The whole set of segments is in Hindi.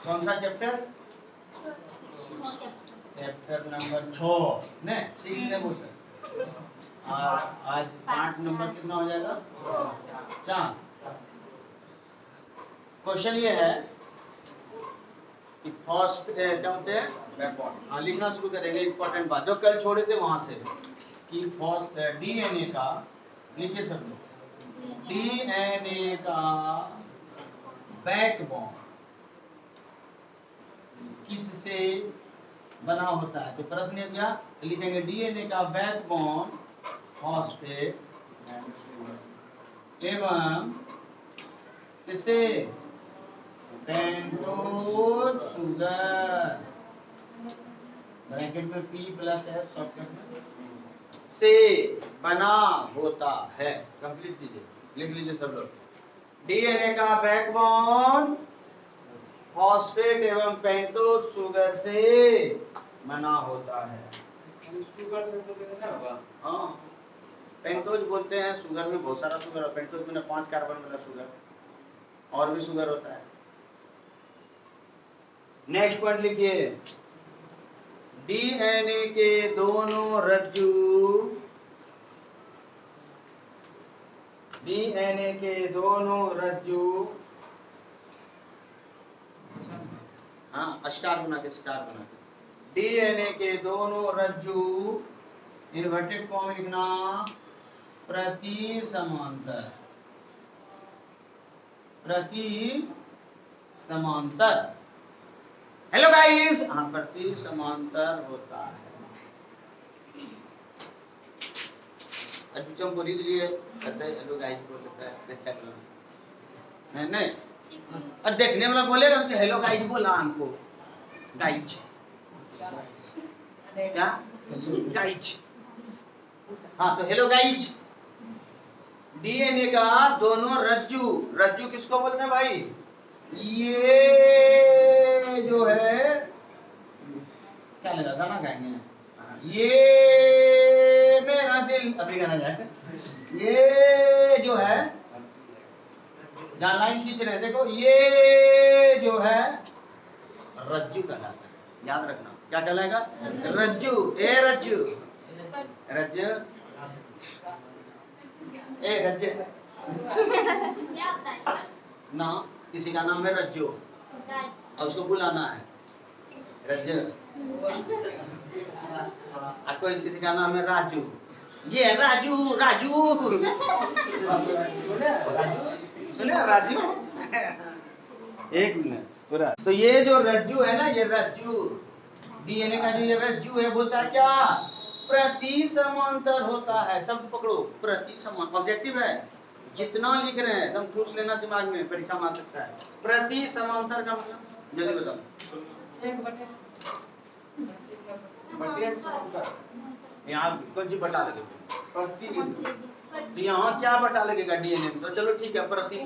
कौन सा चैप्टर? चैप्टर नंबर 6 ने 6 ने बोल सकते। और आज पार्ट नंबर कितना हो जाएगा? 4। क्वेश्चन ये है कि फर्स्ट क्या होते हैं बैकबोन। हाँ, लिखना शुरू करेंगे। इंपॉर्टेंट बात जो कल छोड़े थे वहां से कि फर्स्ट डीएनए का, लिखिए सब लोग, डीएनए का बैकबोन किससे बना होता है? तो प्रश्न है क्या लिखेंगे? डीएनए का बैकबोन फॉस्फेट एवं किसे? पेंटोज शुगर, ब्रैकेट में P प्लस S शॉर्टकट में, से बना होता है। कंप्लीट कीजिए, लिख लीजिए सब लोग। डीएनए का बैकबोन फॉस्फेट एवं पेंटोज शुगर से बना होता है। शुगर तो देना होगा। हाँ, पेंटोज बोलते हैं शुगर में बहुत सारा शुगर है। पेंटोज में 5 कार्बन वाला शुगर, और भी शुगर होता है। नेक्स्ट पॉइंट लिखिए, डीएनए के दोनों रज्जु, डीएनए के दोनों रज्जु, हाँ स्टार बना के, स्टार बना के, डीएनए के दोनों रज्जु इन्वर्टेड कॉमा लिखना, प्रति समांतर, प्रति समांतर। हेलो गाइस, हाँ प्रति समांतर होता है। बच्चों को रीड लिए कहते हैं हेलो गाइस बोल लेता है नहीं, और देखने वाला बोलेगा कि हेलो गाइस बोला हमको, गाइस क्या गाइस, हाँ तो हेलो गाइस। डीएनए का दोनों रज्जु, रज्जु किसको बोलते हैं भाई? ये जो है क्या लगा, गाना गाएंगे, ये मेरा दिल, अभी गाना जाए। ये जो है जहाँ लाइन खींच रहे हैं देखो, ये जो है रज्जु कहलाता है। याद रखना क्या कहलाएगा? रज्जु। ए रज्जु, रज्जु, ए रज्जु ना, किसी का नाम है रज्जु और उसको बुलाना है रज्जु। कोई किसी का नाम है राजू, ये राजू, राजू सुने राजू। एक मिनट पूरा। तो ये जो रज्जु है ना, ये रज्जु, डीएनए का जो ये रज्जु है, बोलता है क्या? प्रति समांतर होता है। सब पकड़ो, प्रति समांतर ऑब्जेक्टिव है। जितना लिख रहे हैं एकदम ठूस लेना दिमाग में, परीक्षा में आ सकता है। प्रति समांतर का मतलब जल्दी बताओ। यहाँ कुछ जी बटा लगेगा, तो यहाँ क्या बटा लगेगा डीएनए में? तो चलो ठीक है, प्रति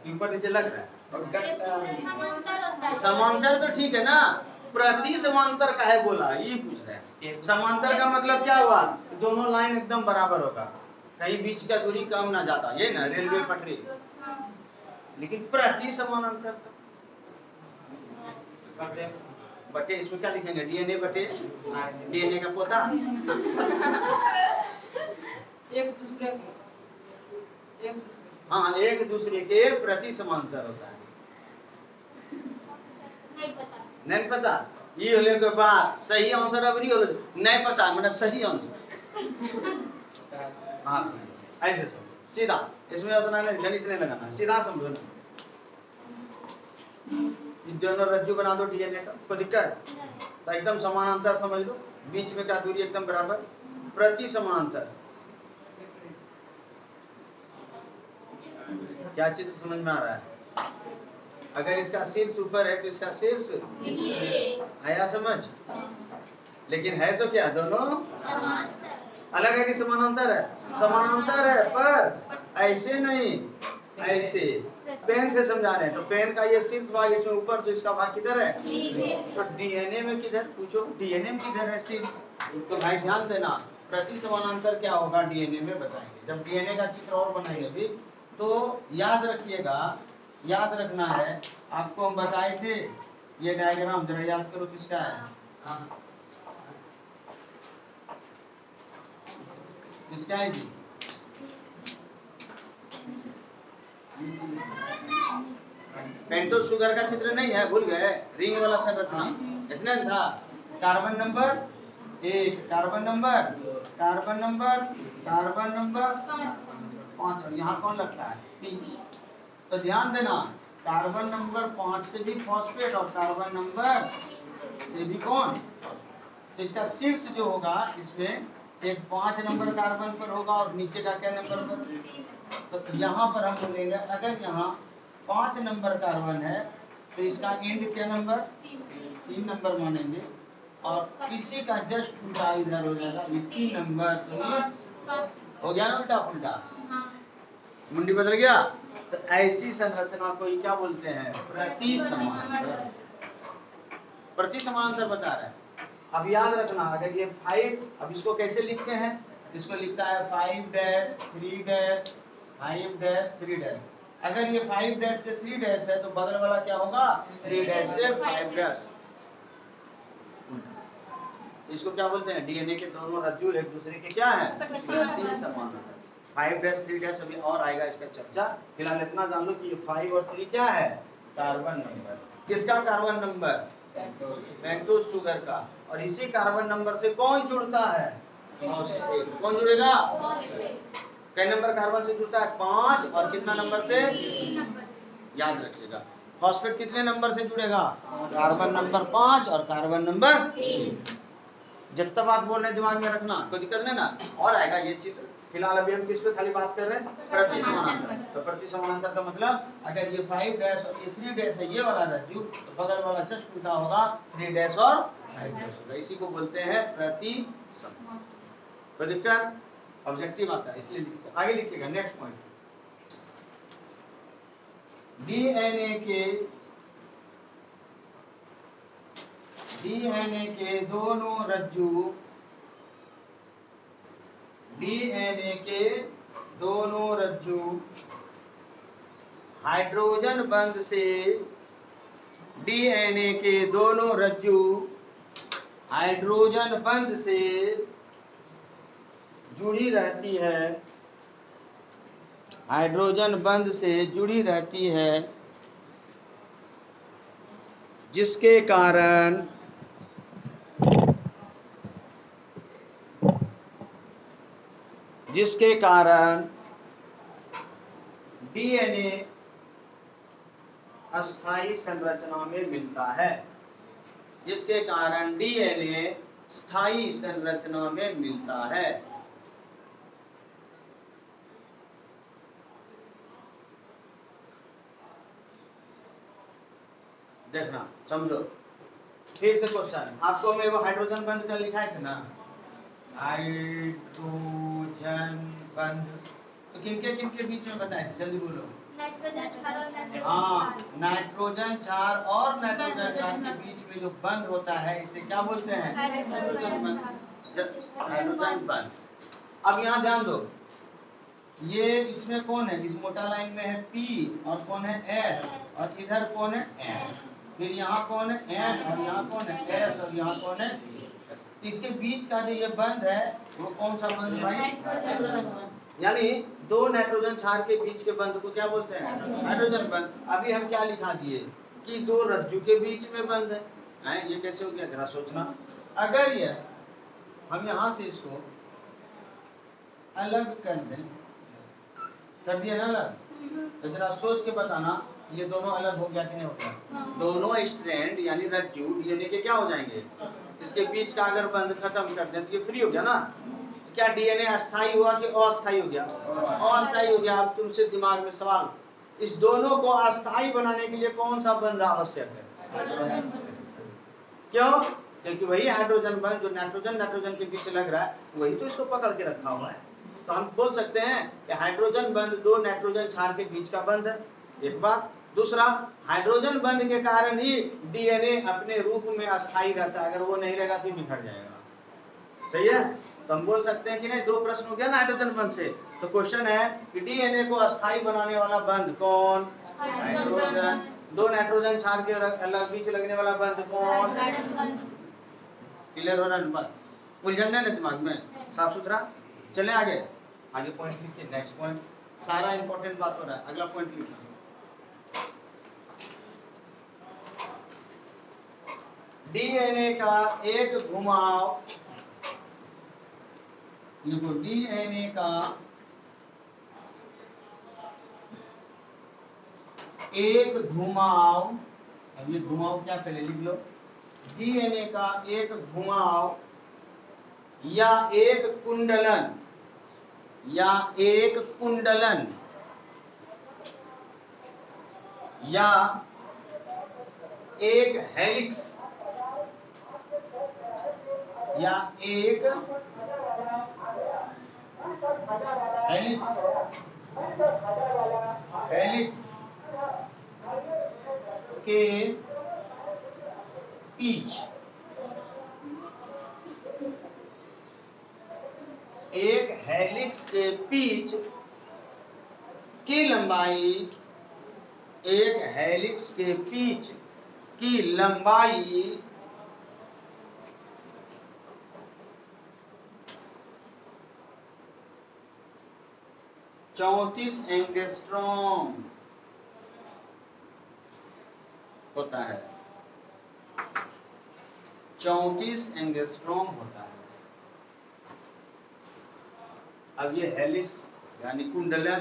ऊपर नीचे लग रहा है। समांतर तो ठीक है ना, प्रति समांतर का है बोला, ये पूछ रहे हैं। समांतर का मतलब क्या हुआ? दोनों लाइन एकदम बराबर होगा, कहीं बीच का दूरी कम ना ज्यादा, ये ना रेलवे पटरी। लेकिन प्रति समानांतर बटे, इसमें क्या लिखेंगे? डीएनए बटे डीएनए का पोता, एक दूसरे के, हाँ एक दूसरे के प्रति समांतर होता है। नहीं पता, ये होले के बाद सही आंसर अबरी हो, नहीं पता मतलब सही आंसर। हाँ ऐसे समझो सीधा, इसमें उतना नहीं गणित नहीं लगाना, सीधा समझो ना। दोनों रज्जु बना दो डीएनए का, कोई दिक्कत? तो एकदम समानांतर समझ लो, बीच में का दूरी एकदम बराबर, प्रति समानांतर। क्या चीज समझ में आ रहा है? अगर इसका शीर्ष ऊपर है तो इसका शीर्ष आया समझ? लेकिन है तो क्या दोनों अलग है कि समानांतर है? समानांतर है, पर ऐसे नहीं, ऐसे पेन से समझा रहे हैं। तो पेन का ये शीर्ष भाग इसमें ऊपर, तो इसका भाग किधर है? तो डीएनए में किधर? पूछो डीएनए में किधर है शीर्ष? तो भाई ध्यान देना, प्रति समानांतर क्या होगा डीएनए में बताएंगे, जब डीएनए का चित्र और बनाएंगे अभी। तो याद रखिएगा याद रखना है, आपको हम बताए थे ये डायग्राम, जरा याद करो किसका है, किसका है जी? पेंटोज शुगर का चित्र नहीं है, भूल गए? रिंग वाला संरचना इसने था। कार्बन नंबर 1, कार्बन नंबर 5, और यहाँ कौन लगता है? P। तो ध्यान देना, कार्बन नंबर 5 से भी फॉस्फेट और कार्बन नंबर से भी कौन? तो इसका शीर्ष जो होगा इसमें एक 5 नंबर कार्बन पर होगा और नीचे का क्या नंबर पर? तो यहाँ पर हम बोलेंगे अगर यहाँ 5 नंबर कार्बन है तो इसका एंड क्या नंबर? 3 नंबर मानेंगे, और इसी का जस्ट उल्टा इधर हो जाएगा, ये 3 नंबर, तो ये हो गया ना उल्टा पुल्टा, मुंडी बदल गया। तो ऐसी संरचना को ही क्या बोलते हैं? प्रति समांतर। प्रति समांतर बता रहा है। अब याद रखना, अगर ये 5, अब इसको कैसे लिखते हैं? इसको लिखता है 5 डैश 3 डैश 5 डैश 3 डैश। अगर ये 5 डैश से 3 डैश है तो बगल वाला क्या होगा? 3 डैश से 5 डैश। इसको क्या बोलते हैं? डीएनए के दोनों रज्जु एक दूसरे के क्या है? प्रति समांतर। 5 डैश 3 डैश अभी और आएगा इसका चर्चा, फिलहाल इतना जान लो कि ये 5 और 3 क्या है? Carbon number. किसका कार्बन नंबर? पेंटोज शुगर का। और इसी कार्बन नंबर से कौन जुड़ता है? फॉस्फेट। कौन जुड़ेगा? कई नंबर कार्बन से जुड़ता है? 5, और कितना नंबर से? याद रखिएगा, फॉस्फेट कितने नंबर से जुड़ेगा? कार्बन नंबर 5 और कार्बन नंबर 3। जितना बात बोल रहे हैं दिमाग में रखना, कोई दिक्कत नहीं ना। और आएगा ये चित्र, फिलहाल अभी हम किस पे खाली बात कर रहे हैं? प्रति समानांतर। तो प्रति समानांतर का मतलब अगर ये 5 डैश और ये 3 डैश है, ये वाला रज्जु, तो बगल वाला जस्ट उल्टा होगा, 3 डैश और 5 डैश होगा। इसी को बोलते हैं प्रति समानांतर। कोई दिक्कत? ऑब्जेक्टिव आता है इसलिए लिखते हैं। आगे लिखिएगा नेक्स्ट पॉइंट। डीएनए के दोनों रज्जु, डीएनए के दोनों रज्जु हाइड्रोजन बंध से, डीएनए के दोनों रज्जु हाइड्रोजन बंध से जुड़ी रहती है, हाइड्रोजन बंध से जुड़ी रहती है, जिसके कारण डीएनए अस्थायी संरचना में मिलता है, जिसके कारण डीएनए स्थायी संरचना में मिलता है। देखना, समझो, फिर से क्वेश्चन आपको मैं वो हाइड्रोजन बंध का लिखा है ना, हाइड्रोजन बंध, तो किनके किनके बीच में बताए थे? जल्दी बोलो। हाँ, नाइट्रोजन क्षार और नाइट्रोजन क्षार के बीच में जो बंध होता है इसे क्या बोलते हैं? हाइड्रोजन बंध। अब यहाँ ध्यान दो, ये इसमें कौन है? इस मोटा लाइन में है P, और कौन है? S, और इधर कौन है? N। फिर यहाँ कौन है? N, और यहाँ कौन है? S, और यहाँ कौन है? इसके बीच का जो ये बंध है वो कौन सा बंध भाई? हाइड्रोजन बंध। यानी दो नाइट्रोजन क्षार के बीच के बंध को क्या बोलते हैं? हाइड्रोजन बंध। अभी हम क्या लिखा दिए कि दो रज्जु के बीच में बंध है। ये कैसे हो गया? जरा सोचना। अगर ये हम यहाँ से इसको अलग कर दें, कर दिया ना अलग, तो जरा सोच के बताना ये दोनों अलग हो गया कि नहीं हो गया? दोनों स्ट्रैंड यानी रज्जु डीएनए के क्या हो जाएंगे? इसके बीच का अगर बंध खत्म कर दें तो ये फ्री हो गया ना। क्या डीएनए अस्थायी हुआ कि अस्थायी हो गया? अस्थायी हो गया। अब तुमसे दिमाग में सवाल, इस दोनों को अस्थायी बनाने के लिए कौन सा बंध आवश्यक है? क्यों? क्योंकि वही हाइड्रोजन बंध जो नाइट्रोजन के बीच लग रहा है वही तो इसको पकड़ के रखा हुआ है। तो हम बोल सकते हैं कि हाइड्रोजन बंध दो नाइट्रोजन क्षार के बीच का बंध है, एक बात। दूसरा, हाइड्रोजन बंध के कारण ही डीएनए अपने रूप में अस्थायी रहता है, अगर वो नहीं रहेगा तो बिखर जाएगा। सही है? तो हम बोल सकते हैं कि नहीं, दो प्रश्न हो गया ना हाइड्रोजन बंध से। तो क्वेश्चन है कि डीएनए को अस्थायी बनाने वाला बंध कौन? हाइड्रोजन नाइट्रोजन, दो नाइट्रोजन क्षार के अलग बीच लगने वाला बंद कौन? क्लियर हो रहा है बात? उलझन है ना दिमाग में? साफ सुथरा। चले आगे, आगे पॉइंट लिखिए। नेक्स्ट पॉइंट सारा इंपॉर्टेंट बात हो रहा है, अगला पॉइंट लिखना। डीएनए का एक घुमाव, लिखो डीएनए का एक घुमाव, अब ये घुमाव क्या पहले लिख लो। डीएनए का एक घुमाव या एक कुंडलन, या एक कुंडलन या एक हेलिक्स या एक हेलिक्स हेलिक्स के बीच, एक हेलिक्स के बीच की लंबाई, एक हेलिक्स के बीच की लंबाई 34 एंगस्ट्रॉम होता है। 34 एंगस्ट्रॉम होता है। अब ये हेलिक्स यानी कुंडलन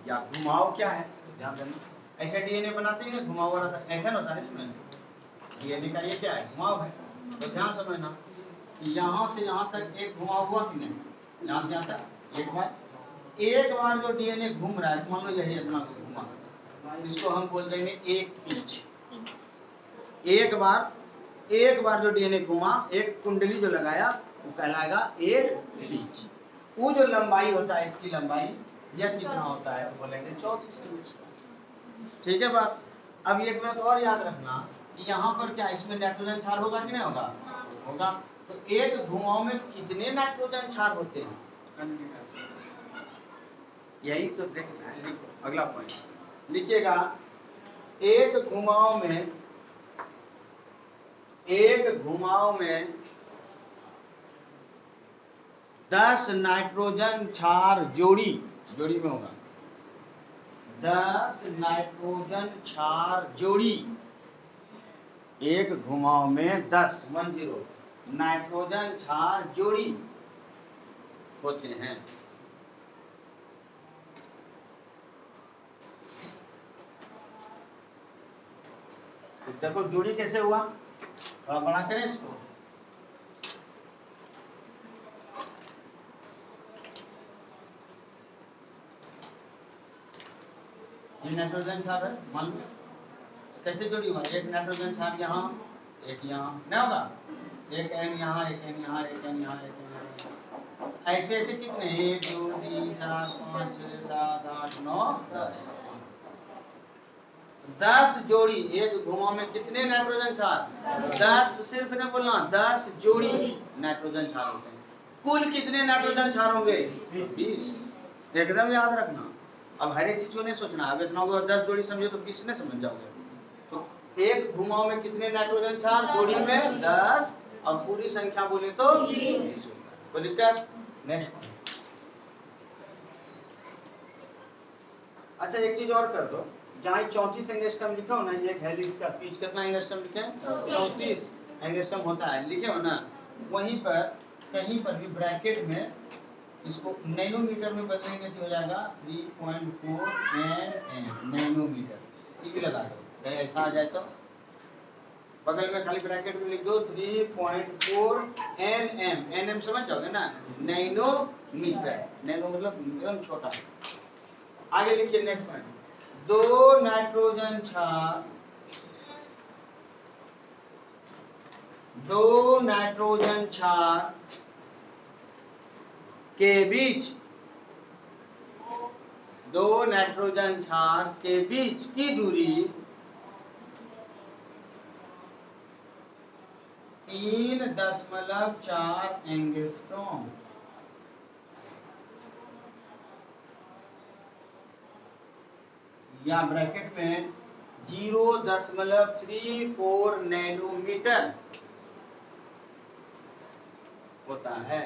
या घुमाव क्या है ध्यान देना। ऐसे डीएनए बनाते हैं घुमाव वाला ऐठन होता है इसमें। डीएनए का ये क्या है? घुमाव है। तो ध्यान समझना, यहां से यहां तक एक घुमाव हुआ कि नहीं? यहां से यहां तक एक बार जो डीएनए घूम रहा है, मान लो यही इतना घुमा, इसको हम बोल देंगे एक पिच। एक बार जो डीएनए घुमा, एक कुंडली जो लगाया, वो कहलाएगा एक पिच। वो जो लंबाई होता है, इसकी लंबाई यह कितना होता है, वो बोलेंगे 34 सेंटीमीटर। ठीक है बात। अब एक बात और याद रखना कि यहाँ पर क्या इसमें नाइट्रोजन क्षार होगा कि नहीं होगा? होगा। तो एक घुमाव में कितने नाइट्रोजन क्षार होते हैं? यही तो देखना है। लिखो अगला पॉइंट लिखिएगा। एक घुमाव में 10 नाइट्रोजन क्षार जोड़ी में होगा। 10 नाइट्रोजन क्षार जोड़ी, एक घुमाव में 10 नाइट्रोजन क्षार जोड़ी होते हैं। देखो जोड़ी कैसे हुआ, थोड़ा बड़ा करें इसको। ये नाइट्रोजन क्षार है, मान लो कैसे जोड़ी हुआ? एक नाइट्रोजन क्षार यहाँ, एक यहाँ, नहीं होगा? एक एन यहाँ, एक एन यहाँ, एक एन यहाँ, एक एन यहाँ। ऐसे ऐसे कितने? 1 2 3 4 5 6 7 8 9 10। 10 जोड़ी एक घुमाव में कितने नाइट्रोजन क्षार? 10 सिर्फ नहीं बोलना, 10 जोड़ी नाइट्रोजन क्षार होते हैं। कुल कितने नाइट्रोजन क्षार होंगे? 20। एकदम याद रखना। अब हर एक चीज को नहीं सोचना। अब इतना 10 जोड़ी समझे तो 20 नहीं समझ जाओगे। तो एक घुमाव में कितने नाइट्रोजन क्षार? जोड़ी में 10, और पूरी संख्या बोले तो 20। बोलिए क्या? नेक्स्ट। अच्छा एक चीज और कर दो, जहाँ 34 एंगस्ट्रॉम लिखा हो ना, ये एक हेलिक्स का पिच कितना एंगस्ट्रॉम लिखे हैं? 34 एंगस्ट्रॉम होता है, लिखे हो ना। वहीं पर कहीं पर भी ब्रैकेट में इसको नैनोमीटर में बदलेंगे तो हो जाएगा 3.4 nm नैनोमीटर। ये भी लगा दो, कहीं ऐसा आ जाए तो बगल में खाली ब्रैकेट में लिख दो 3.4 nm। nm समझ जाओगे ना, नैनोमीटर। नैनो मतलब एकदम छोटा। आगे लिखिए नेक्स्ट पॉइंट। दो नाइट्रोजन क्षार के बीच, दो नाइट्रोजन क्षार के बीच की दूरी 3.4 एंगस्ट्रॉम। या ब्रैकेट में 0.34 नैनोमीटर होता है।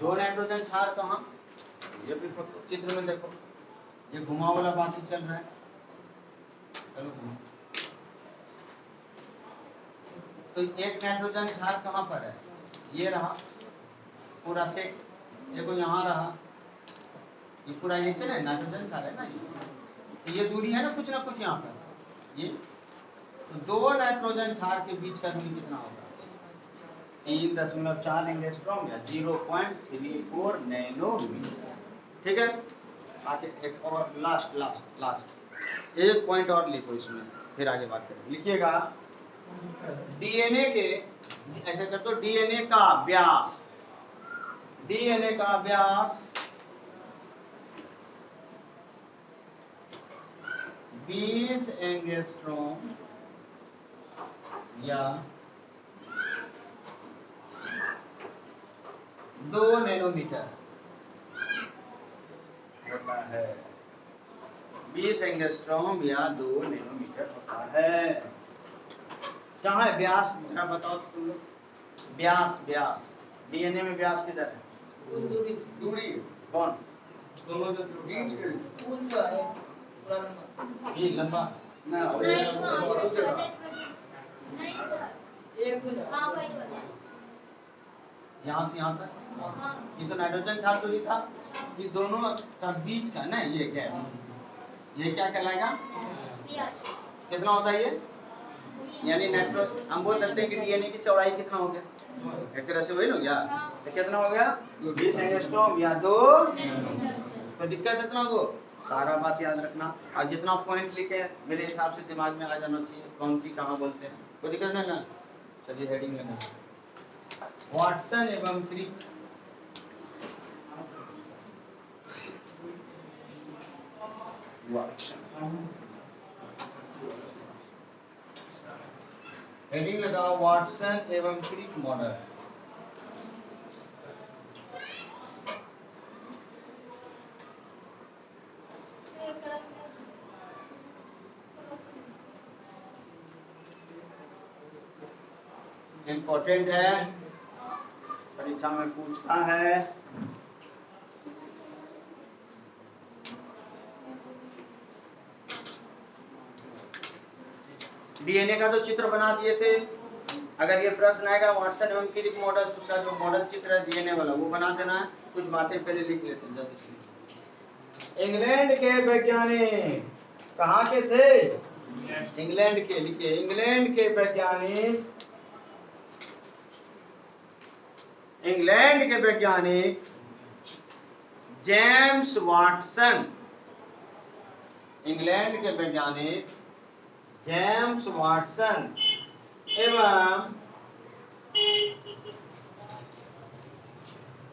दो नाइट्रोजन क्षार कहाँ, ये भी चित्र में देखो, ये घुमा वाला बात ही चल रहा है। चलो तो एक नाइट्रोजन क्षार कहाँ पर है, ये रहा पूरा सेट, देखो यहाँ रहा, ये पूरा ये से नाइट्रोजन क्षार है ना, ये दूरी है ना कुछ यहाँ पर ये, तो दो नाइट्रोजन क्षार के बीच का दूरी कितना होगा, 3.4 एंगस्ट्रॉम या 0.34 नैनोमीटर। ठीक है, आगे एक और लास्ट एक पॉइंट और लिखो इसमें, फिर आगे बात करें। लिखिएगा डीएनए के, ऐसा कर दो, डीएनए का व्यास, डीएनए का व्यास 20 एंगस्ट्रॉम या 2 नैनोमीटर होता है। 20 एंगस्ट्रॉम या 2 नैनोमीटर होता है। कहाँ है व्यास, जरा बताओ तो तुम लोग। व्यास डीएनए में व्यास किधर है, दूरी कौन, दोनों जो बीच ये लंबा ना, यहाँ से यहाँ तक, ये तो नाइट्रोजन क्षार दूरी था, ये दोनों का बीच का ना, ये क्या है, ये क्या कहलाएगा, कितना होता है ये, यानी नाइट्रोजन, हम बोल सकते हैं कि डीएनए की चौड़ाई कितना हो गया, एक तरह से वही ना गया, तो कितना हो गया 20 एंगस्ट्रॉम या 2, तो दिक्कत इतना हो, सारा बात याद रखना, और जितना पॉइंट लिखे मेरे हिसाब से दिमाग में आ जाना चाहिए, कौन सी कहाँ बोलते हैं, कोई दिक्कत नहीं ना। चलिए हेडिंग लेना, वाटसन एवं क्रिक, हेडिंग लगाओ वाटसन एवं क्रिक मॉडल। इम्पोर्टेंट है, परीक्षा में पूछता है। डीएनए का तो चित्र बना दिए थे, अगर ये प्रश्न आएगा वाटसन एवं क्रिक मॉडल, तो उसका जो मॉडल चित्र है डीएनए वाला वो बना देना है। कुछ बातें पहले लिख लेते हैं जल्दी। इंग्लैंड के वैज्ञानिक, कहाँ के थे, इंग्लैंड के, लिखिए इंग्लैंड के वैज्ञानिक, इंग्लैंड के वैज्ञानिक जेम्स वाटसन, इंग्लैंड के वैज्ञानिक जेम्स वाटसन एवं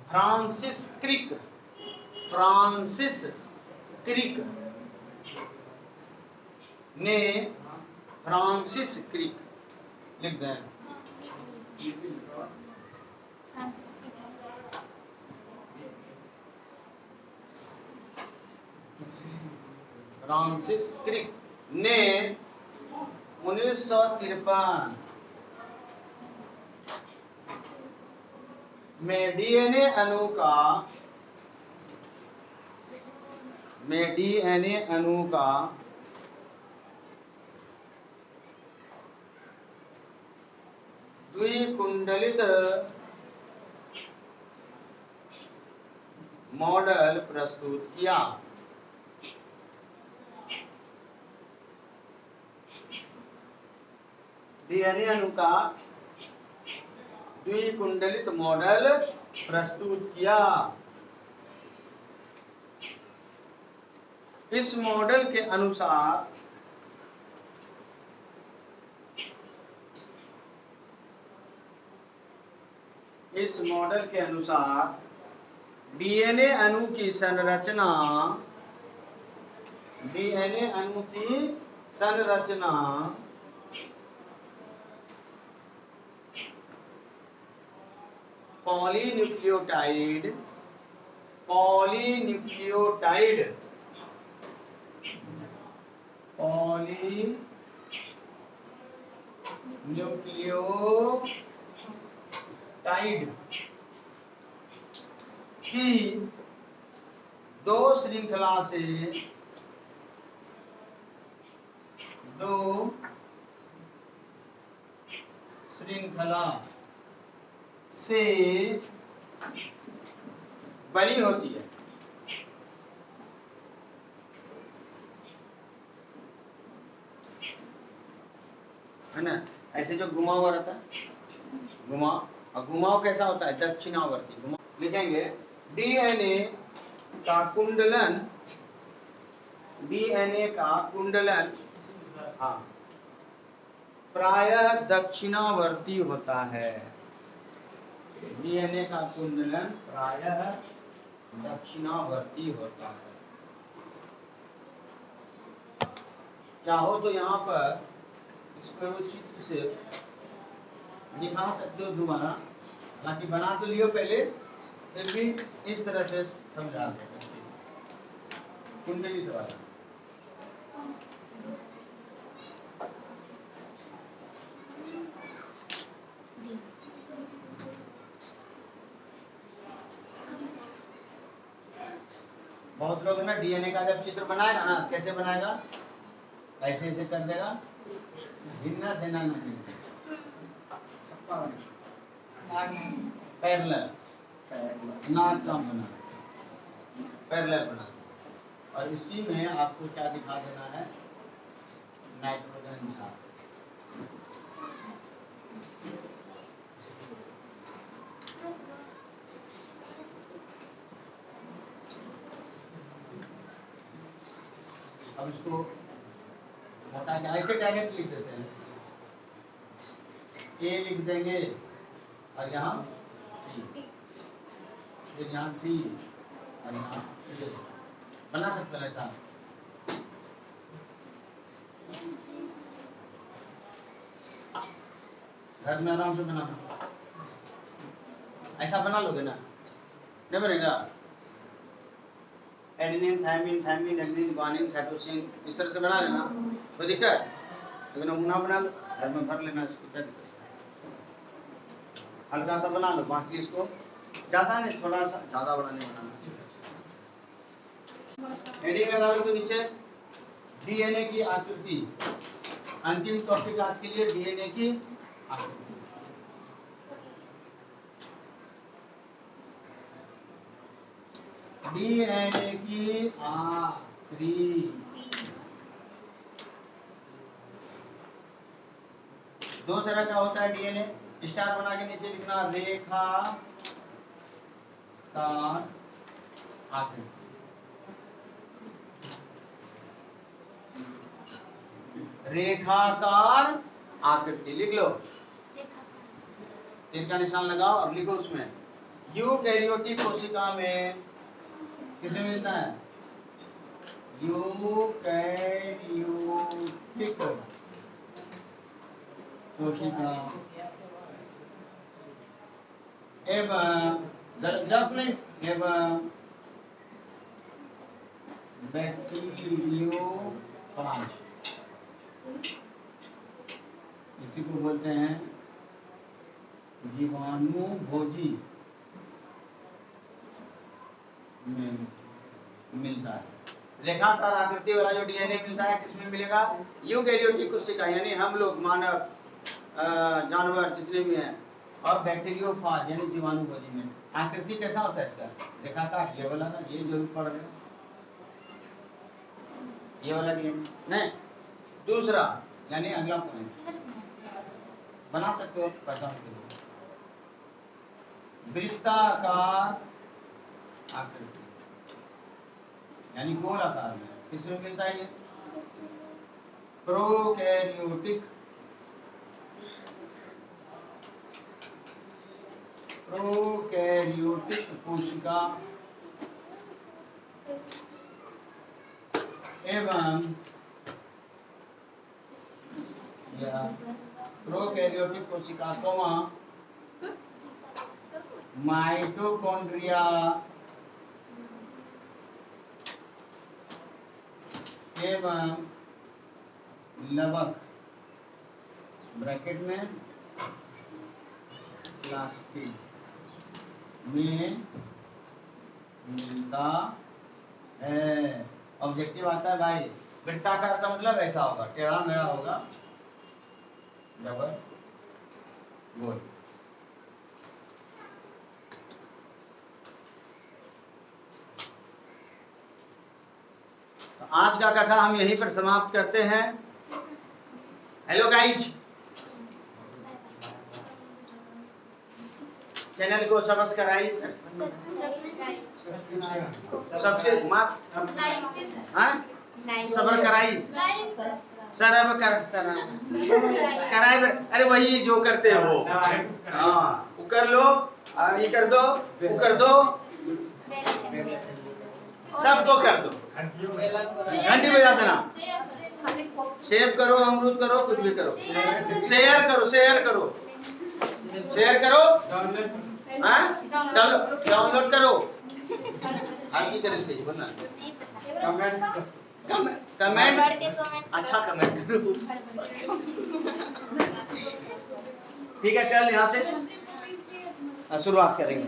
फ्रांसिस क्रिक, फ्रांसिस क्रिक ने, फ्रांसिस क्रिक लिख दें, फ्रांसिस क्रिक ने 1953 में डीएनए अणु का, में डीएनए अणु का द्विकुंडलित मॉडल प्रस्तुत किया। डीएनए अणु का द्विकुंडलित मॉडल प्रस्तुत किया। इस मॉडल के अनुसार डीएनए अणु की संरचना, डीएनए अणु की संरचना पॉलीन्यूक्लियोटाइड पॉलीन्यूक्लियोटाइड की दो श्रृंखला से बनी होती है ना। ऐसे जो घुमा हुआ रहता है, और घुमाव कैसा होता है, दक्षिणावर्ती घुमाव। लिखेंगे डीएनए का कुंडलन हाँ प्रायः दक्षिणावर्ती होता है। डीएनए का कुंडलन प्रायः दक्षिणावर्ती होता है। चाहो तो यहाँ पर इसको चित्र से दिखा सकते हो दोबारा, हालांकि बना तो लियो पहले, फिर भी इस तरह से समझा दो कुंडली द्वारा। बहुत लोग ना डीएनए का जब चित्र बनाएगा ना, कैसे बनाएगा, ऐसे ऐसे कर देगा, हिलना से ना पैरेलल नाक साम बना, पैरेलल बना, और इसी में आपको क्या दिखा देना है, नाइट्रोजन छाप। अब इसको मोटा ऐसे डायरेक्ट लिख देते हैं, ए लिख देंगे और यहाँ टी, फिर यहाँ टी और यहाँ ए, बना सकते हैं ऐसा। घर में आराम से बनाना, ऐसा बना लोगे ना, नहीं बनेगा। Adenine, thymine, adenine, guanine, cytosine, इस तरह से बना लेना, कोई दिक्कत? लेकिन नमूना बना लो, घर में भर लेना, इसको क्या दिक्कत? हल्का सा बना लो, बाकी इसको ज्यादा नहीं, थोड़ा सा, ज्यादा बड़ा नहीं बनाना। हेडिंग लगा लो तो नीचे डीएनए की आकृति। अंतिम टॉपिक आज के लिए डीएनए की आकृति। डीएनए की आकृति दो तरह का होता है। डीएनए स्टार बना के नीचे लिखना, रेखाकार आकृति। रेखाकार आकृति लिख लो, तीर का निशान लगाओ और लिखो उसमें यूकैरियोटिक कोशिका में किसमें मिलता है, यूकैरियोटिक कोशिका एवं बैक्टीरियोफाज, इसी को बोलते हैं जीवाणु भोजी में मिलता है। रेखाकार आकृति वाला जो डीएनए मिलता है किसमें मिलेगा, यूकैरियोटिक कोशिका, यानी हम लोग, मानव, जानवर जितने भी हैं, और बैक्टीरियोफाज यानी जीवाणु भोजी में। आकृति कैसा होता है इसका, रेखाकार, ये वाला ना, ये जरूर पढ़ रहे हो, ये वाला डीएनए नहीं। दूसरा यानी अगला पॉइंट बना सकते हो पहचान के लिए, वृत्ताकार आकृति यानी गोल आकार में, किसमें मिलता है ये, प्रोकैरियोटिक कोशिका एवं प्रोकैरियोटिक कोशिका माइटोकॉन्ड्रिया एवं लवक ब्रैकेट में प्लास्टिक में मिलता है। ऑब्जेक्टिव आता है भाई, वृत्ताकार का मतलब ऐसा होगा, टेढ़ा मेढ़ा होगा, रबर गोल। तो आज का कथा हम यहीं पर समाप्त करते हैं। हेलो गाइज, चैनल को सब्सक्राइब सबसे सबर कराई सरब कराए। अरे वही जो करते हो वो, हाँ वो कर लो, ये कर दो, वो कर दो, सबको कर दो, घंटी बजा देना, सेव करो, अमरूद करो, कुछ भी करो, शेयर करो, शेयर करो, शेयर करो, डाउनलोड करो, आपकी तरफ से बोलना, कमेंट, अच्छा कमेंट करो। ठीक है, कल यहाँ से शुरुआत करेंगे।